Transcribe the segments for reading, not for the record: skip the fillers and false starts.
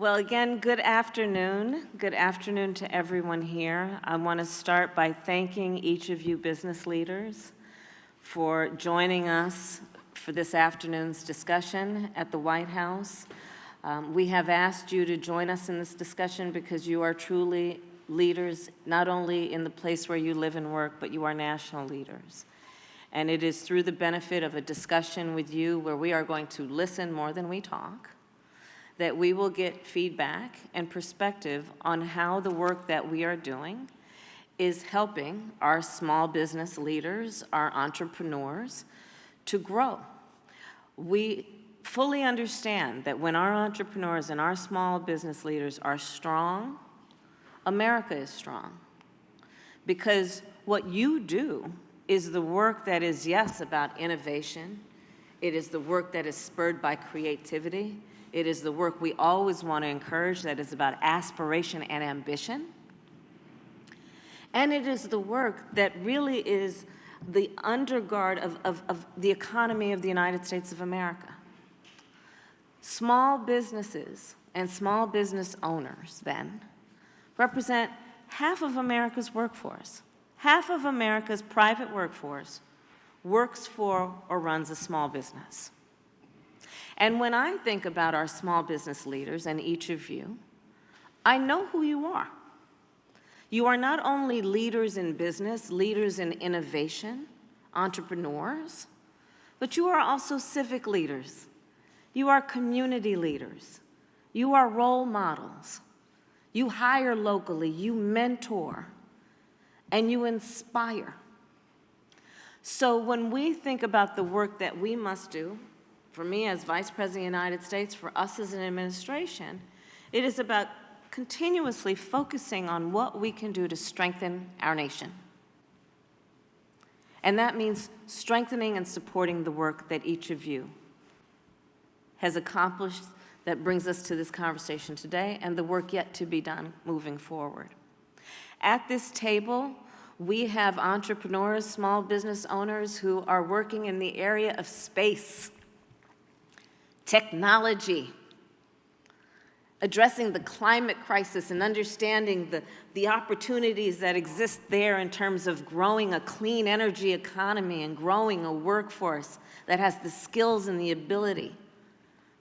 Well, again, good afternoon. Good afternoon to everyone here. I want to start by thanking each of you business leaders for joining us for this afternoon's discussion at the White House. We have asked you to join us in this discussion because you are truly leaders, not only in the place where you live and work, but you are national leaders. And it is through the benefit of a discussion with you where we are going to listen more than we talk, that we will get feedback and perspective on how the work that we are doing is helping our small business leaders, our entrepreneurs, to grow. We fully understand that when our entrepreneurs and our small business leaders are strong, America is strong. Because what you do is the work that is, yes, about innovation. It is the work that is spurred by creativity. It is the work we always want to encourage that is about aspiration and ambition. And it is the work that really is the undergird of the economy of the United States of America. Small businesses and small business owners, then, represent half of America's workforce. Half of America's private workforce works for or runs a small business. And when I think about our small business leaders and each of you, I know who you are. You are not only leaders in business, leaders in innovation, entrepreneurs, but you are also civic leaders. You are community leaders. You are role models. You hire locally, you mentor, and you inspire. So when we think about the work that we must do, for me as Vice President of the United States, for us as an administration, it is about continuously focusing on what we can do to strengthen our nation. And that means strengthening and supporting the work that each of you has accomplished that brings us to this conversation today and the work yet to be done moving forward. At this table, we have entrepreneurs, small business owners who are working in the area of space, technology, addressing the climate crisis and understanding the opportunities that exist there in terms of growing a clean energy economy and growing a workforce that has the skills and the ability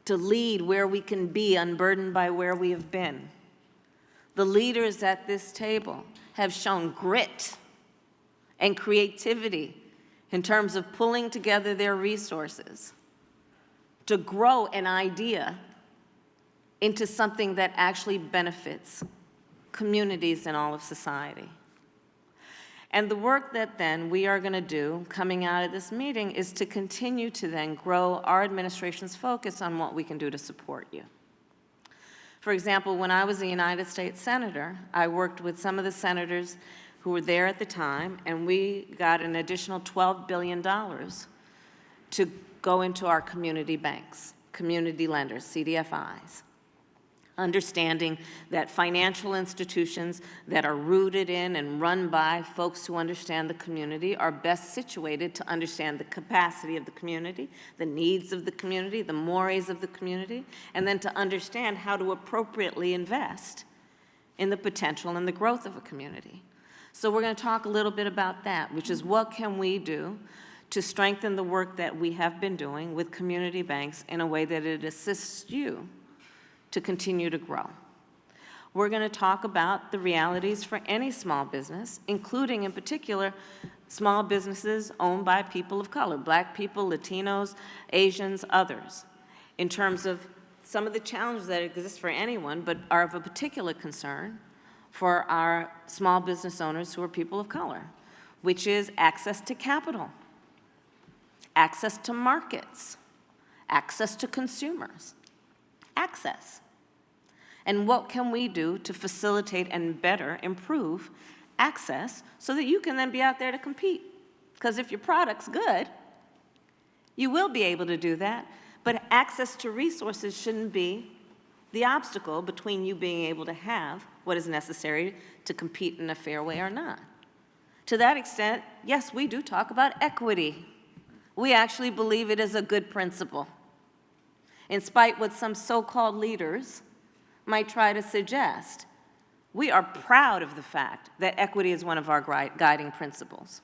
to lead where we can be unburdened by where we have been. The leaders at this table have shown grit and creativity in terms of pulling together their resources to grow an idea into something that actually benefits communities and all of society. And the work that then we are going to do coming out of this meeting is to continue to then grow our administration's focus on what we can do to support you. For example, when I was a United States Senator, I worked with some of the senators who were there at the time, and we got an additional $12 billion to go into our community banks, community lenders, CDFIs, understanding that financial institutions that are rooted in and run by folks who understand the community are best situated to understand the capacity of the community, the needs of the community, the mores of the community, and then to understand how to appropriately invest in the potential and the growth of a community. So we're going to talk a little bit about that, which is what can we do to strengthen the work that we have been doing with community banks in a way that it assists you to continue to grow. We're going to talk about the realities for any small business, including in particular small businesses owned by people of color, Black people, Latinos, Asians, others, in terms of some of the challenges that exist for anyone but are of a particular concern for our small business owners who are people of color, which is access to capital, access to markets, access to consumers, access. And what can we do to facilitate and better improve access so that you can then be out there to compete? Because if your product's good, you will be able to do that, but access to resources shouldn't be the obstacle between you being able to have what is necessary to compete in a fair way or not. To that extent, yes, we do talk about equity. We actually believe it is a good principle. In spite what some so-called leaders might try to suggest. We are proud of the fact that equity is one of our guiding principles.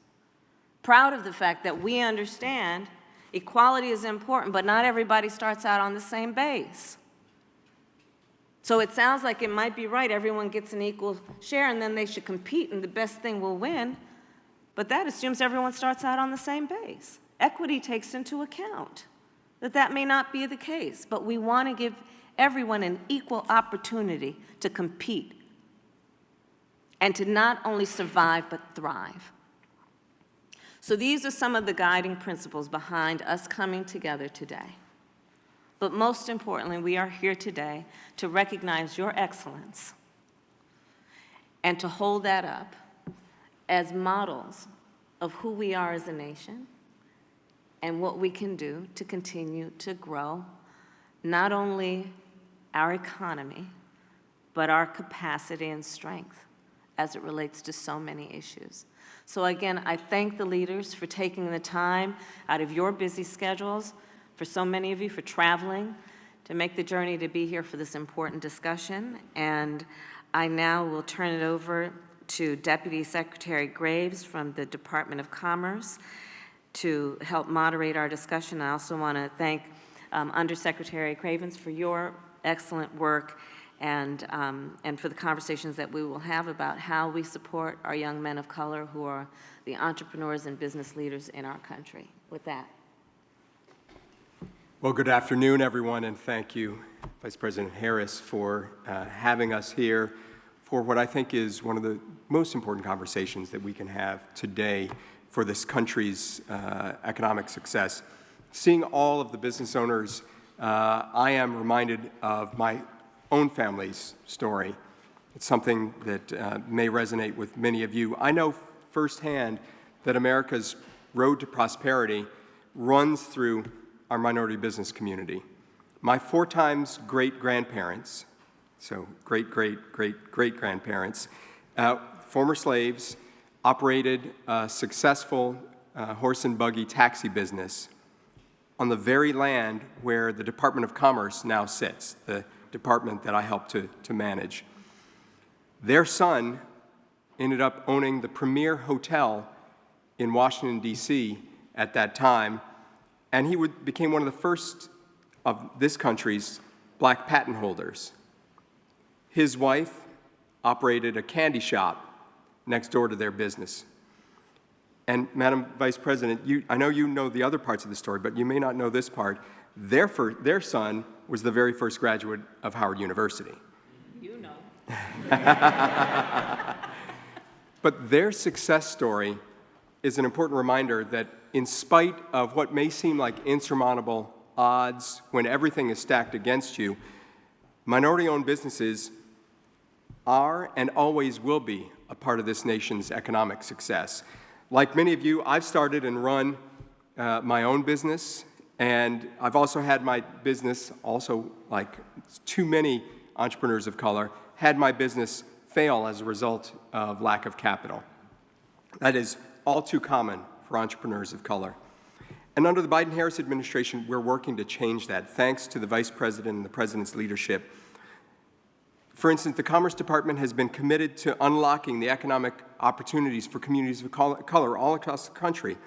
Proud of the fact that we understand equality is important, but not everybody starts out on the same base. So it sounds like it might be right, everyone gets an equal share and then they should compete and the best thing will win, but that assumes everyone starts out on the same base. Equity takes into account that that may not be the case, but we want to give everyone an equal opportunity to compete and to not only survive but thrive. So these are some of the guiding principles behind us coming together today. But most importantly, we are here today to recognize your excellence and to hold that up as models of who we are as a nation and what we can do to continue to grow not only our economy, but our capacity and strength as it relates to so many issues. So again, I thank the leaders for taking the time out of your busy schedules, for so many of you for traveling to make the journey to be here for this important discussion. And I now will turn it over to Deputy Secretary Graves from the Department of Commerce to help moderate our discussion. I also want to thank Undersecretary Cravens for your excellent work and for the conversations that we will have about how we support our young men of color who are the entrepreneurs and business leaders in our country. With that. Well, good afternoon, everyone, and thank you, Vice President Harris, for having us here for what I think is one of the most important conversations that we can have today for this country's economic success. Seeing all of the business owners, I am reminded of my own family's story. It's something that may resonate with many of you. I know firsthand that America's road to prosperity runs through our minority business community. My 4 times great-grandparents, so great-great-great-great-grandparents, former slaves, operated a successful horse and buggy taxi business on the very land where the Department of Commerce now sits, the department that I helped to manage. Their son ended up owning the premier hotel in Washington, D.C. at that time, and he became one of the first of this country's black patent holders. His wife operated a candy shop next door to their business. And Madam Vice President, I know you know the other parts of the story, but you may not know this part. Their son was the very first graduate of Howard University. You know. But their success story is an important reminder that in spite of what may seem like insurmountable odds when everything is stacked against you, minority-owned businesses are and always will be a part of this nation's economic success. Like many of you, I've started and run my own business, and I've also had my business, also like too many entrepreneurs of color, had my business fail as a result of lack of capital. That is all too common for entrepreneurs of color. And under the Biden-Harris administration, we're working to change that, thanks to the Vice President and the President's leadership. For instance, the Commerce Department has been committed to unlocking the economic opportunities for communities of color all across the country,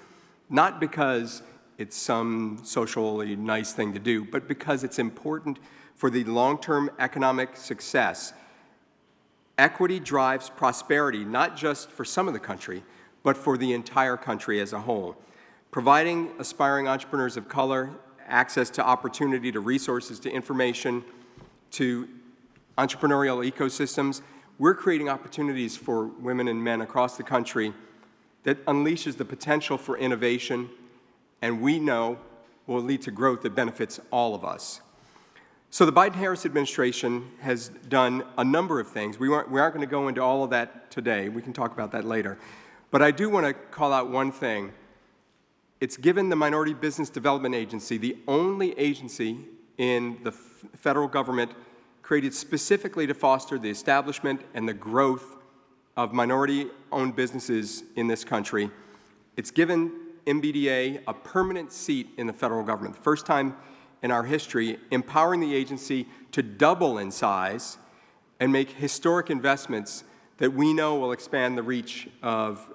not because it's some socially nice thing to do, but because it's important for the long-term economic success. Equity drives prosperity, not just for some of the country, but for the entire country as a whole. Providing aspiring entrepreneurs of color access to opportunity, to resources, to information, to entrepreneurial ecosystems, we're creating opportunities for women and men across the country that unleashes the potential for innovation, and we know will lead to growth that benefits all of us. So the Biden-Harris administration has done a number of things. We aren't going to go into all of that today. We can talk about that later. But I do want to call out one thing. It's given the Minority Business Development Agency, the only agency in the federal government created specifically to foster the establishment and the growth of minority-owned businesses in this country. It's given MBDA a permanent seat in the federal government, the first time in our history, empowering the agency to double in size and make historic investments that we know will expand the reach of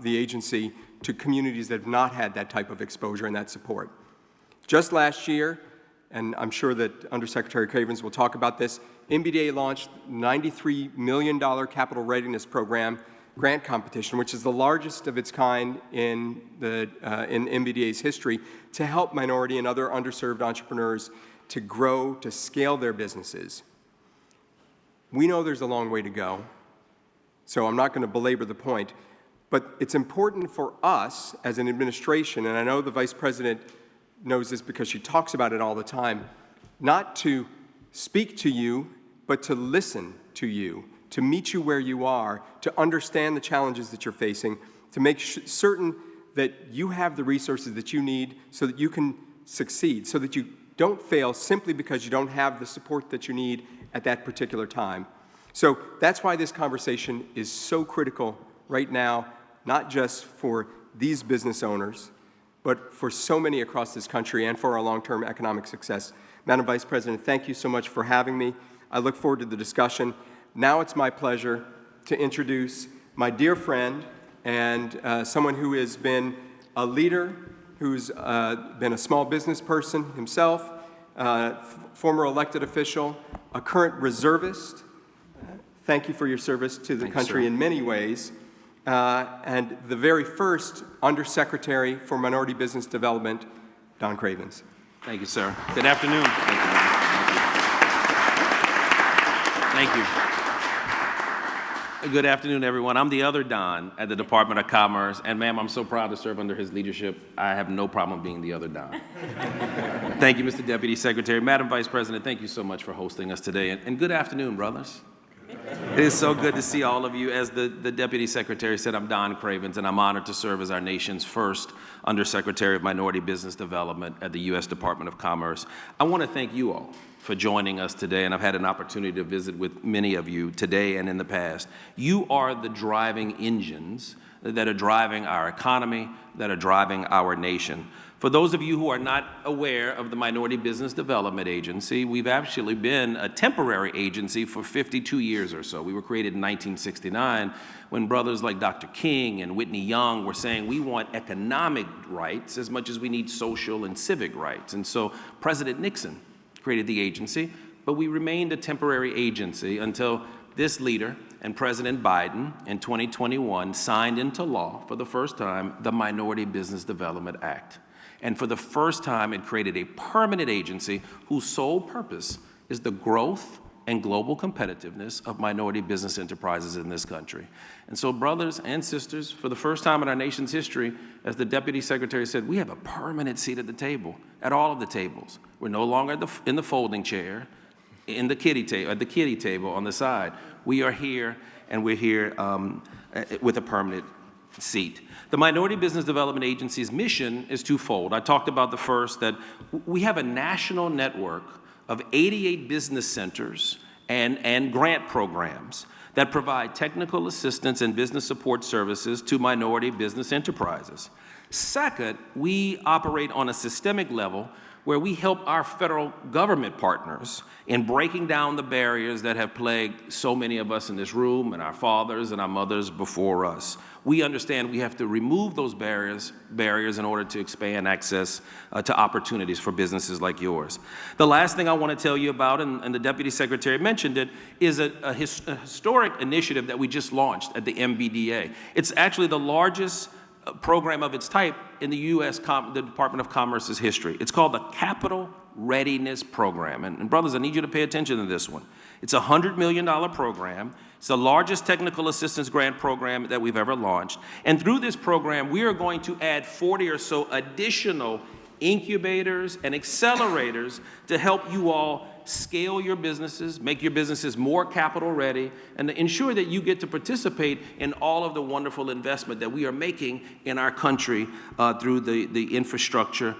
the agency to communities that have not had that type of exposure and that support. Just last year, and I'm sure that Undersecretary Cravens will talk about this, MBDA launched $93 million capital readiness program grant competition, which is the largest of its kind in MBDA's history, to help minority and other underserved entrepreneurs to grow, to scale their businesses. We know there's a long way to go, so I'm not going to belabor the point, but it's important for us as an administration, and I know the Vice President knows this because she talks about it all the time, not to speak to you, but to listen to you, to meet you where you are, to understand the challenges that you're facing, to make certain that you have the resources that you need so that you can succeed, so that you don't fail simply because you don't have the support that you need at that particular time. So that's why this conversation is so critical right now, not just for these business owners, but for so many across this country and for our long-term economic success. Madam Vice President, thank you so much for having me. I look forward to the discussion. Now it's my pleasure to introduce my dear friend and someone who has been a leader, who's been a small business person himself, former elected official, a current reservist. Thank you for your service to the country in many ways. And the very first Undersecretary for Minority Business Development, Don Cravens. Thank you, sir. Good afternoon. Thank you. Good afternoon, everyone. I'm the other Don at the Department of Commerce, and ma'am, I'm so proud to serve under his leadership. I have no problem being the other Don. Thank you, Mr. Deputy Secretary. Madam Vice President, thank you so much for hosting us today, and good afternoon, brothers. It is so good to see all of you. As the Deputy Secretary said, I'm Don Cravens, and I'm honored to serve as our nation's first Undersecretary of Minority Business Development at the U.S. Department of Commerce. I want to thank you all for joining us today, and I've had an opportunity to visit with many of you today and in the past. You are the driving engines that are driving our economy, that are driving our nation. For those of you who are not aware of the Minority Business Development Agency, we've actually been a temporary agency for 52 years or so. We were created in 1969 when brothers like Dr. King and Whitney Young were saying we want economic rights as much as we need social and civic rights. And so President Nixon created the agency, but we remained a temporary agency until this leader and President Biden in 2021 signed into law for the first time the Minority Business Development Act. And for the first time, it created a permanent agency whose sole purpose is the growth and global competitiveness of minority business enterprises in this country. And so, brothers and sisters, for the first time in our nation's history, as the Deputy Secretary said, we have a permanent seat at the table, at all of the tables. We're no longer in the folding chair, at the kiddie table on the side. We are here, and we're here with a permanent seat. The Minority Business Development Agency's mission is twofold. I talked about the first, that we have a national network of 88 business centers and grant programs that provide technical assistance and business support services to minority business enterprises. Second, we operate on a systemic level where we help our federal government partners in breaking down the barriers that have plagued so many of us in this room and our fathers and our mothers before us. We understand we have to remove those barriers in order to expand access to opportunities for businesses like yours. The last thing I want to tell you about, and the Deputy Secretary mentioned it, is a historic initiative that we just launched at the MBDA. It's actually the largest program of its type in the U.S. the Department of Commerce's history. It's called the Capital Readiness Program. And brothers, I need you to pay attention to this one. It's a $100 million program. It's the largest technical assistance grant program that we've ever launched. And through this program, we are going to add 40 or so additional incubators and accelerators to help you all scale your businesses, make your businesses more capital ready, and to ensure that you get to participate in all of the wonderful investment that we are making in our country through the infrastructure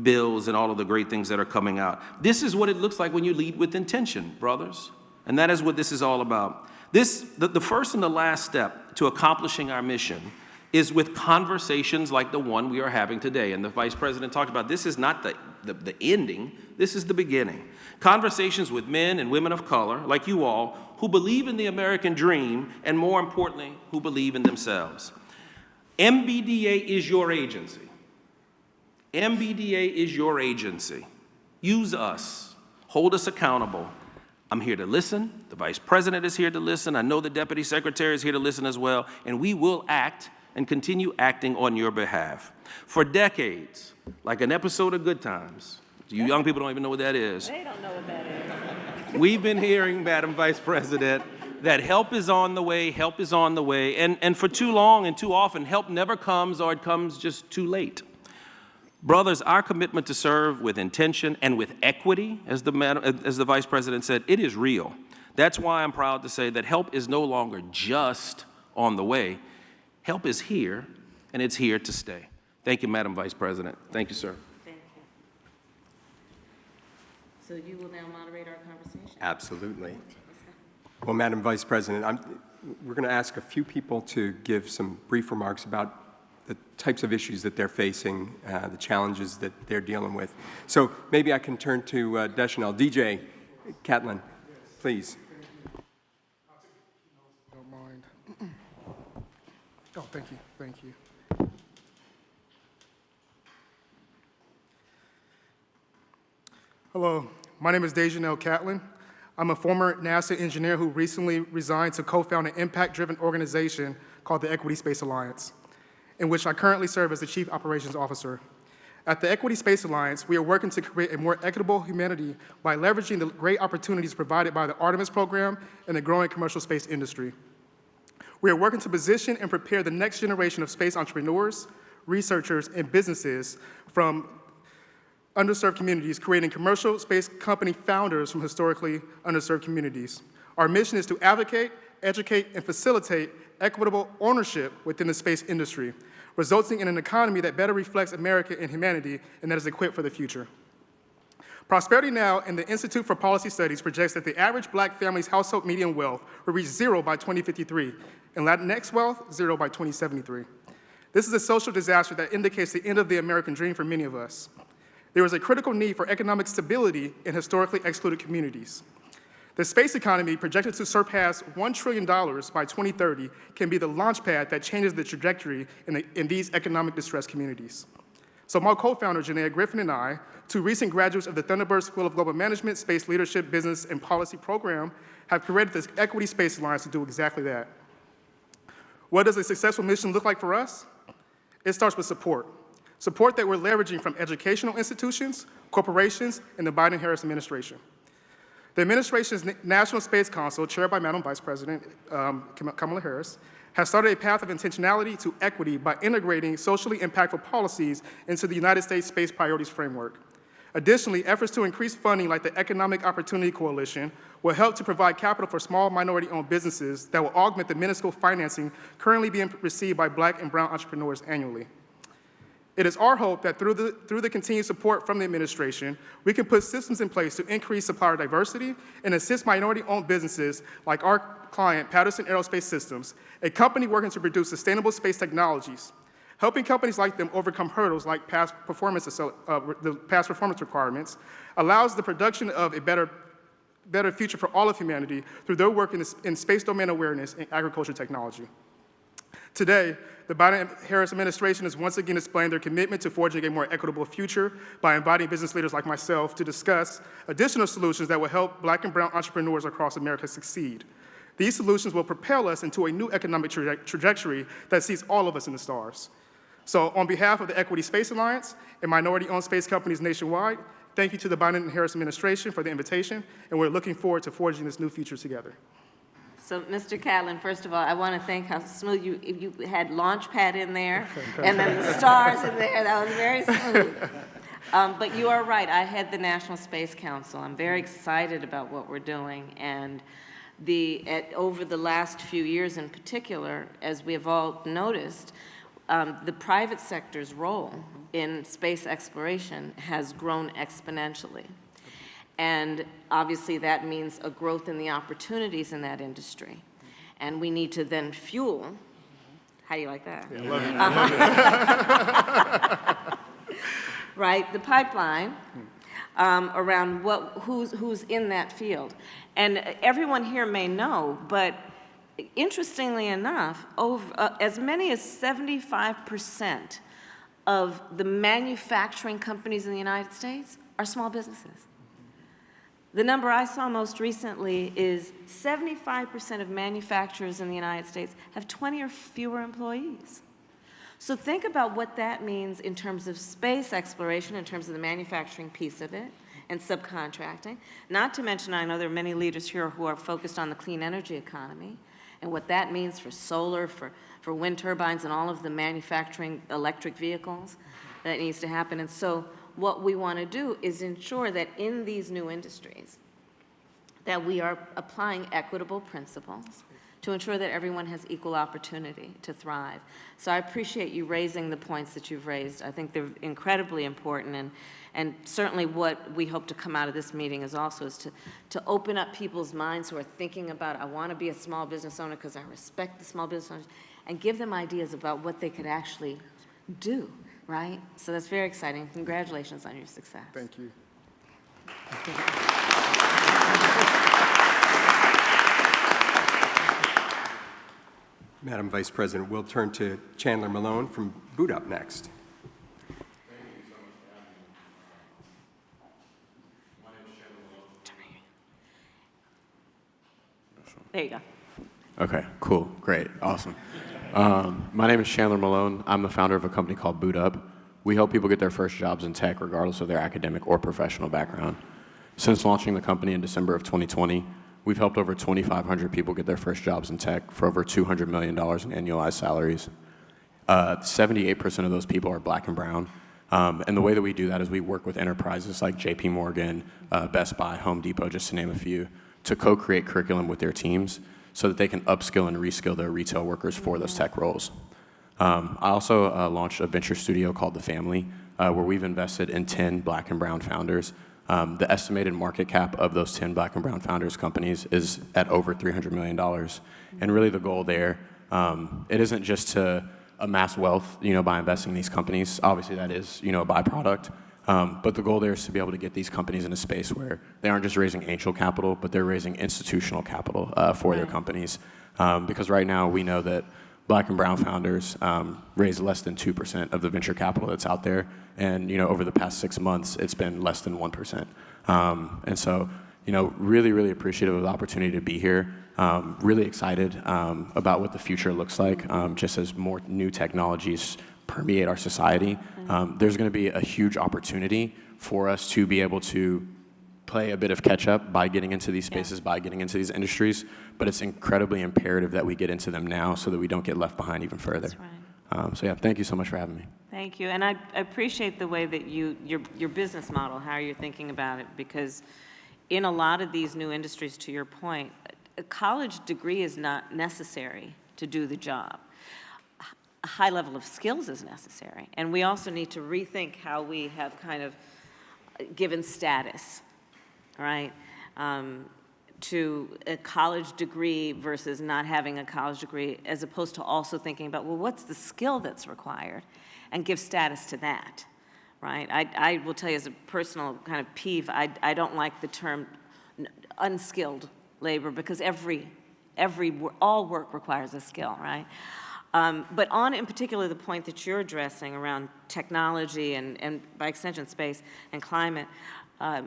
bills and all of the great things that are coming out. This is what it looks like when you lead with intention, brothers. And that is what this is all about. The first and the last step to accomplishing our mission is with conversations like the one we are having today. And the Vice President talked about this is not the ending. this is the beginning. Conversations with men and women of color, like you all, who believe in the American dream, and more importantly, who believe in themselves. MBDA is your agency. MBDA is your agency. Use us. Hold us accountable. I'm here to listen. The Vice President is here to listen. I know the Deputy Secretary is here to listen as well. And we will act and continue acting on your behalf. For decades, like an episode of Good Times, you young people don't even know what that is. They don't know what that is. We've been hearing, Madam Vice President, that help is on the way, help is on the way. And for too long and too often, help never comes, or it comes just too late. Brothers, our commitment to serve with intention and with equity, as the Vice President said, it is real. That's why I'm proud to say that help is no longer just on the way. Help is here, and it's here to stay. Thank you, Madam Vice President. Thank you, sir. Thank you. So you will now moderate our conversation? Absolutely. Well, Madam Vice President, we're going to ask a few people to give some brief remarks about the types of issues that they're facing, the challenges that they're dealing with. So maybe I can turn to Deschanel. DJ Catlin, please. Don't mind. Oh, thank you, thank you. Hello, my name is Dejanel Catlin. I'm a former NASA engineer who recently resigned to co-found an impact-driven organization called the Equity Space Alliance, in which I currently serve as the Chief Operations Officer. At the Equity Space Alliance, we are working to create a more equitable humanity by leveraging the great opportunities provided by the Artemis program and the growing commercial space industry. We are working to position and prepare the next generation of space entrepreneurs, researchers, and businesses from underserved communities, creating commercial space company founders from historically underserved communities. Our mission is to advocate, educate, and facilitate equitable ownership within the space industry, resulting in an economy that better reflects America and humanity and that is equipped for the future. Prosperity Now and the Institute for Policy Studies projects that the average Black family's household median wealth will reach 0 by 2053, and Latinx wealth, 0 by 2073. This is a social disaster that indicates the end of the American dream for many of us. There is a critical need for economic stability in historically excluded communities. The space economy, projected to surpass $1 trillion by 2030, can be the launchpad that changes the trajectory in these economic distressed communities. So my co-founder, Janaea Griffin, and I, two recent graduates of the Thunderbird School of Global Management, Space Leadership, Business, and Policy program, have created this Equity Space Alliance to do exactly that. What does a successful mission look like for us? It starts with support. Support that we're leveraging from educational institutions, corporations, and the Biden-Harris administration. The administration's National Space Council, chaired by Madam Vice President Kamala Harris, has started a path of intentionality to equity by integrating socially impactful policies into the United States Space Priorities Framework. Additionally, efforts to increase funding like the Economic Opportunity Coalition will help to provide capital for small minority-owned businesses that will augment the minuscule financing currently being received by Black and brown entrepreneurs annually. It is our hope that through the continued support from the administration, we can put systems in place to increase supplier diversity and assist minority-owned businesses like our client, Patterson Aerospace Systems, a company working to produce sustainable space technologies. Helping companies like them overcome hurdles like past performance requirements allows the production of a better future for all of humanity through their work in space domain awareness and agriculture technology. Today, the Biden-Harris administration is once again displaying their commitment to forging a more equitable future by inviting business leaders like myself to discuss additional solutions that will help Black and brown entrepreneurs across America succeed. These solutions will propel us into a new economic trajectory that sees all of us in the stars. So on behalf of the Equity Space Alliance and minority-owned space companies nationwide, thank you to the Biden-Harris administration for the invitation, and we're looking forward to forging this new future together. So, Mr. Catlin, first of all, I want to thank how smooth you had Launchpad in there, and then the stars in there. That was very smooth. But you are right. I head the National Space Council. I'm very excited about what we're doing, and over the last few years in particular, as we have all noticed, the private sector's role in space exploration has grown exponentially. And obviously that means a growth in the opportunities in that industry. And we need to then fuel, how do you like that? Yeah, love it. Right, the pipeline around who's in that field. And everyone here may know, but interestingly enough, as many as 75% of the manufacturing companies in the United States are small businesses. The number I saw most recently is 75% of manufacturers in the United States have 20 or fewer employees. So think about what that means in terms of space exploration, in terms of the manufacturing piece of it, and subcontracting. Not to mention, I know there are many leaders here who are focused on the clean energy economy and what that means for solar, for wind turbines, and all of the manufacturing electric vehicles that needs to happen. And so what we want to do is ensure that in these new industries, that we are applying equitable principles to ensure that everyone has equal opportunity to thrive. So I appreciate you raising the points that you've raised. I think they're incredibly important, and certainly what we hope to come out of this meeting is also to open up people's minds who are thinking about, I want to be a small business owner because I respect the small business owners, and give them ideas about what they could actually do, right? So that's very exciting. Congratulations on your success. Thank you. Madam Vice President, we'll turn to Chandler Malone from Boot Up next. There you go. Okay, cool, great, awesome. My name is Chandler Malone. I'm the founder of a company called Boot Up. We help people get their first jobs in tech regardless of their academic or professional background. Since launching the company in December of 2020, we've helped over 2,500 people get their first jobs in tech for over $200 million in annualized salaries. 78% of those people are Black and brown. And the way that we do that is we work with enterprises like JP Morgan, Best Buy, Home Depot, just to name a few, to co-create curriculum with their teams so that they can upskill and reskill their retail workers for those tech roles. I also launched a venture studio called The Family, where we've invested in 10 Black and brown founders. The estimated market cap of those 10 Black and brown founders companies is at over $300 million. And really the goal there, it isn't just to amass wealth, by investing in these companies. Obviously that is, a byproduct. But the goal there is to be able to get these companies in a space where they aren't just raising angel capital, but they're raising institutional capital for their companies. Because right now we know that Black and brown founders raise less than 2% of the venture capital that's out there. And, over the past 6 months, it's been less than 1%. And so, really, really appreciative of the opportunity to be here. Really excited about what the future looks like, just as more new technologies permeate our society. There's going to be a huge opportunity for us to be able to play a bit of catch up by getting into these spaces, by getting into these industries, but it's incredibly imperative that we get into them now so that we don't get left behind even further. That's right. So yeah, thank you so much for having me. Thank you, and I appreciate the way that your business model, how you're thinking about it, because in a lot of these new industries, to your point, a college degree is not necessary to do the job. A high level of skills is necessary, and we also need to rethink how we have kind of given status, right, to a college degree versus not having a college degree, as opposed to also thinking about, well, what's the skill that's required, and give status to that, right? I will tell you as a personal kind of peeve, I don't like the term unskilled labor, because all work requires a skill, right? But on, in particular, the point that you're addressing around technology and by extension, space and climate,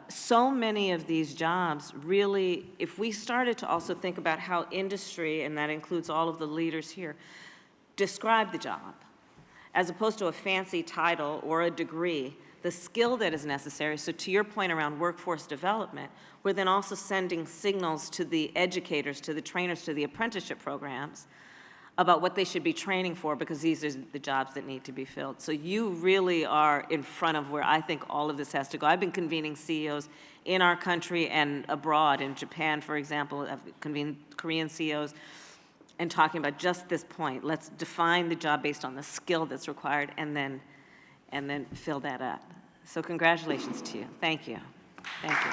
so many of these jobs really, if we started to also think about how industry, and that includes all of the leaders here, describe the job, as opposed to a fancy title or a degree, the skill that is necessary. So to your point around workforce development, we're then also sending signals to the educators, to the trainers, to the apprenticeship programs, about what they should be training for, because these are the jobs that need to be filled. So you really are in front of where I think all of this has to go. I've been convening CEOs in our country and abroad. In Japan, for example, I've convened Korean CEOs and talking about just this point. Let's define the job based on the skill that's required, and then fill that up. So congratulations to you. Thank you. Thank you.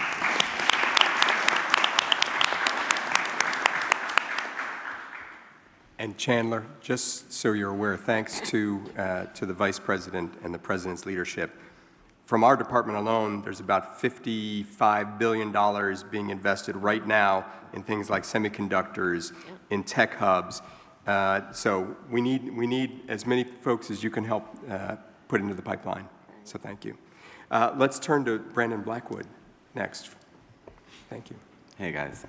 And Chandler, just so you're aware, thanks to the Vice President and the President's leadership, From our department alone, there's about $55 billion being invested right now in things like semiconductors, in tech hubs. So we need as many folks as you can help put into the pipeline. So thank you. Let's turn to Brandon Blackwood next. Thank you. Hey guys.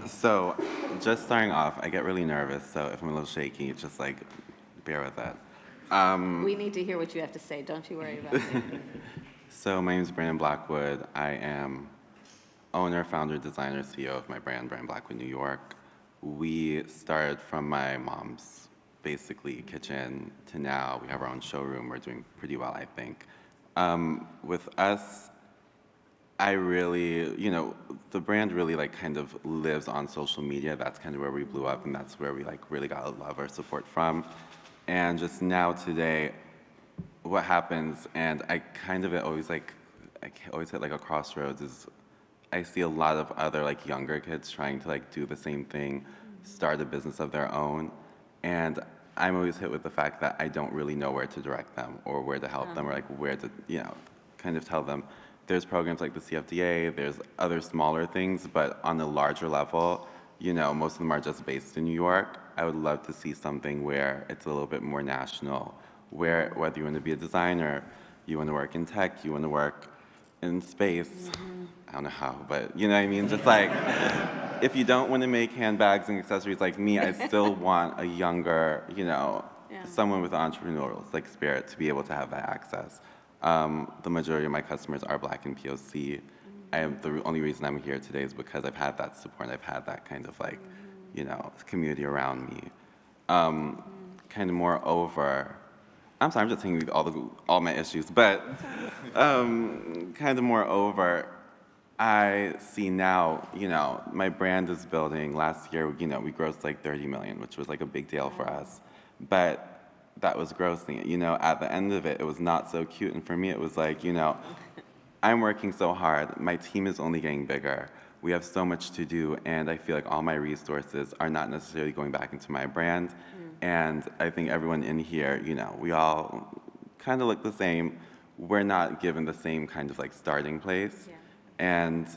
So just starting off, I get really nervous, so if I'm a little shaky, just like bear with that. We need to hear what you have to say. Don't you worry about it. So my name is Brandon Blackwood. I am owner, founder, designer, CEO of my brand Blackwood, New York. We started from my mom's basically kitchen to now. We have our own showroom. We're doing pretty well, I think. With us, I really, the brand really like kind of lives on social media. That's kind of where we blew up, and that's where we like really got a lot of our support from. And just now today, what happens, and I kind of always like, I always hit like a crossroads, is I see a lot of other like younger kids trying to like do the same thing, start a business of their own, and I'm always hit with the fact that I don't really know where to direct them or where to help them or like where to, kind of tell them. There's programs like the CFDA, there's other smaller things, but on a larger level, most of them are just based in New York. I would love to see something where it's a little bit more national, where whether you want to be a designer, you want to work in tech, you want to work in space, I don't know how, but you know what I mean? Just like, if you don't want to make handbags and accessories like me, I still want a younger, someone with entrepreneurial like spirit to be able to have that access. The majority of my customers are Black and POC. The only reason I'm here today is because I've had that support. I've had that kind of like, community around me. Kind of moreover, I'm sorry, I'm just thinking all my issues, but kind of moreover, I see now, my brand is building. Last year, we grossed like 30 million, which was like a big deal for us. But that was grossing it. At the end of it, it was not so cute. And for me, it was like, I'm working so hard. My team is only getting bigger. We have so much to do, and I feel like all my resources are not necessarily going back into my brand. And I think everyone in here, we all kind of look the same. We're not given the same kind of like starting place. And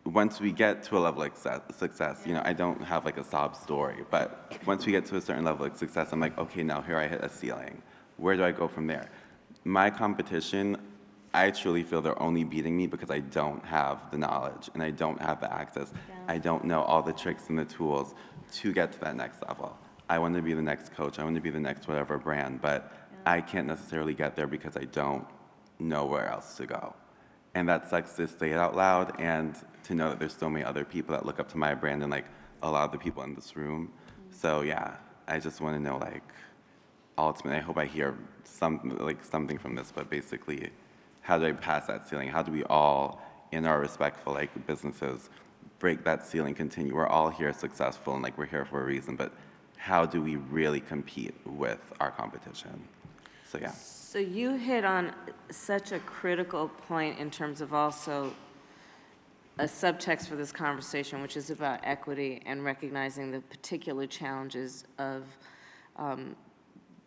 once we get to a level of success, I don't have like a sob story, but once we get to a certain level of success, I'm like, okay, now here I hit a ceiling. Where do I go from there? My competition, I truly feel they're only beating me because I don't have the knowledge and I don't have the access. I don't know all the tricks and the tools to get to that next level. I want to be the next coach. I want to be the next whatever brand, but I can't necessarily get there because I don't know where else to go. And that sucks to say it out loud and to know that there's so many other people that look up to my brand and like a lot of the people in this room. So yeah, I just want to know like, ultimately, I hope I hear something from this, but basically, how do I pass that ceiling? How do we all, in our respectful like businesses, break that ceiling, continue? We're all here successful and like we're here for a reason, but how do we really compete with our competition? So yeah. So you hit on such a critical point in terms of also a subtext for this conversation, which is about equity and recognizing the particular challenges of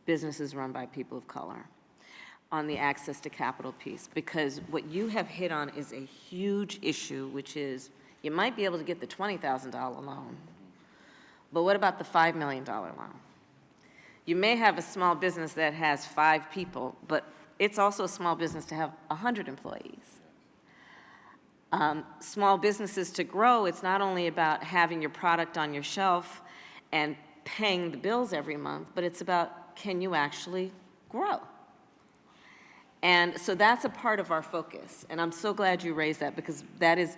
businesses run by people of color on the access to capital piece. Because what you have hit on is a huge issue, which is you might be able to get the $20,000 loan, but what about the $5 million loan? You may have a small business that has 5 people, but it's also a small business to have 100 employees. Small businesses to grow, it's not only about having your product on your shelf and paying the bills every month, but it's about, can you actually grow? And so that's a part of our focus, and I'm so glad you raised that, because that is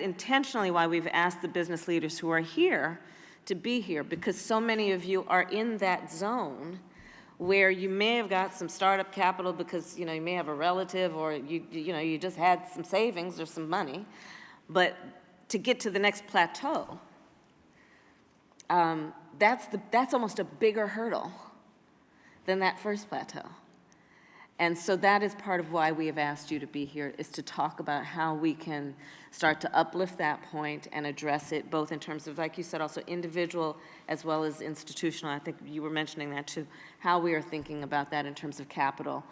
intentionally why we've asked the business leaders who are here to be here, because so many of you are in that zone where you may have got some startup capital because you may have a relative, or you just had some savings or some money, but to get to the next plateau, that's almost a bigger hurdle than that first plateau. And so that is part of why we have asked you to be here, is to talk about how we can start to uplift that point and address it, both in terms of, like you said, also individual as well as institutional. I think you were mentioning that too, how we are thinking about that in terms of capital.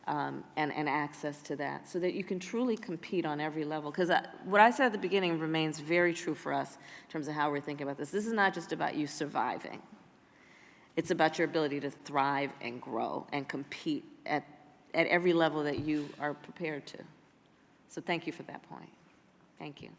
and access to that, so that you can truly compete on every level. Because what I said at the beginning remains very true for us in terms of how we're thinking about this. This is not just about you surviving. It's about your ability to thrive and grow and compete at every level that you are prepared to. So thank you for that point. Thank you.